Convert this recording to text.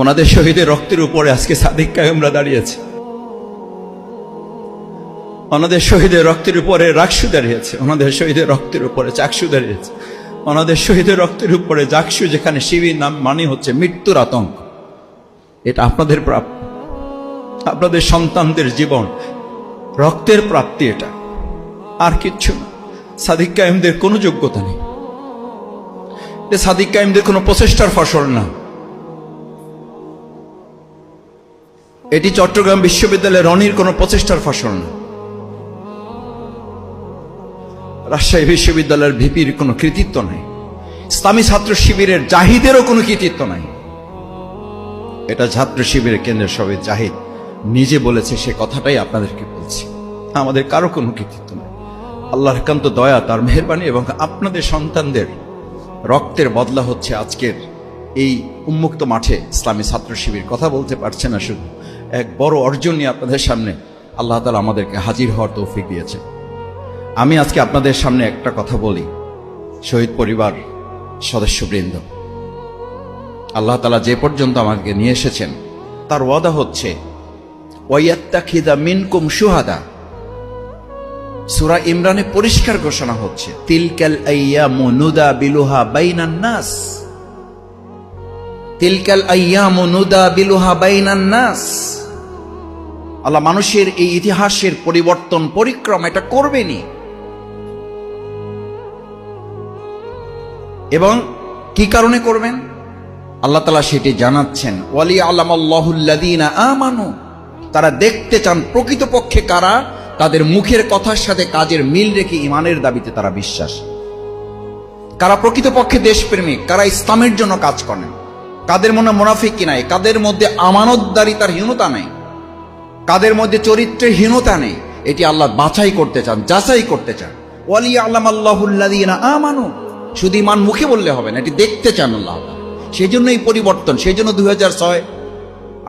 ওনাদের শহীদের রক্তের উপরে আজকে সাদিক কায়েমরা দাঁড়িয়েছে, ওনাদের শহীদের রক্তের উপরে রাকসু দাঁড়িয়েছে, ওনাদের শহীদের রক্তের উপরে চাকসু দাঁড়িয়েছে, ওনাদের শহীদের রক্তের উপরে জাকসু, যেখানে শিবির নাম মানে হচ্ছে মৃত্যুর আতঙ্ক। এটা আপনাদের প্রাপ্য, আপনাদের সন্তানদের জীবন রক্তের প্রাপ্তি, এটা আর কিচ্ছু না। সাদিক কায়েমদের কোনো যোগ্যতা নেই, সাদিক কায়েমদের কোনো প্রচেষ্টার ফসল না। এটি চট্টগ্রাম বিশ্ববিদ্যালয়ের রনির কোনো প্রচেষ্টার ফসল না। রাজশাহী বিশ্ববিদ্যালয়ের ভিপির কোনো কৃতিত্ব নাই, ইসলামী ছাত্র শিবিরের জাহিদেরও কোনো কৃতিত্ব নাই। এটা ছাত্র শিবিরের কেন্দ্রের শহীদ জাহিদ নিজে বলেছে, সে কথাটাই আপনাদেরকে বলছি। আমাদের কারো কোনো কৃতিত্ব নাই। আল্লাহর একান্ত দয়া, তার মেহেরবানি এবং আপনাদের সন্তানদের রক্তের বদলা হচ্ছে আজকের এই উন্মুক্ত মাঠে ইসলামী ছাত্র শিবির। কথা বলতে পারছে না, শুধু এক বড় অর্জন নিয়ে আপনাদের সামনে আল্লাহ তাআলা আমাদেরকে হাজির হওয়ার তৌফিক দিয়েছে। আমি আজকে আপনাদের সামনে একটা কথা বলি, শহীদ পরিবার সদস্যবৃন্দ, আল্লাহ তাআলা যে পর্যন্ত আমাকে নিয়ে এসেছেন তার ওয়াদা হচ্ছে ওয়ায়াত্তাখিযা মিনকুম শুহাদা। সূরা ইমরানে পরিষ্কার ঘোষণা হচ্ছে তিলকাল আইয়ামু নুদাবিলুহা বাইনান নাস, তিলকাল আইয়ামু নুদাবিলুহা বাইনান নাস। আল্লাহ মানুষের এই ইতিহাসের পরিবর্তন পরিক্রম এটা করবেনই, এবং কি কারণে করবেন আল্লাহ তাআলা সেটি জানাচ্ছেন। ওয়ালিয়ালামাল্লাহুল্লাযীনা আমানু, তারা দেখতে চান প্রকৃতপক্ষে কারা তাদের মুখের কথার সাথে কাজের মিল রেখে ইমানের দাবিতে তারা বিশ্বাস, কারা প্রকৃতপক্ষে দেশপ্রেমিক, কারা ইসলামের জন্য কাজ করেন, কাদের মনে মুনাফিকি নাই, কাদের মধ্যে আমানতদারিতার হীনতা নেই, কাদের মধ্যে চরিত্রের হীনতা নেই। এটি আল্লাহ বাছাই করতে চান, যাচাই করতে চান। ওয়ালিয়ালামাল্লাহুল্লাযীনা আমানু, শুধু ইমান মুখে বললে হবে না, এটি দেখতে চান আল্লাহ। সেই জন্য এই পরিবর্তন, সেই জন্য 2006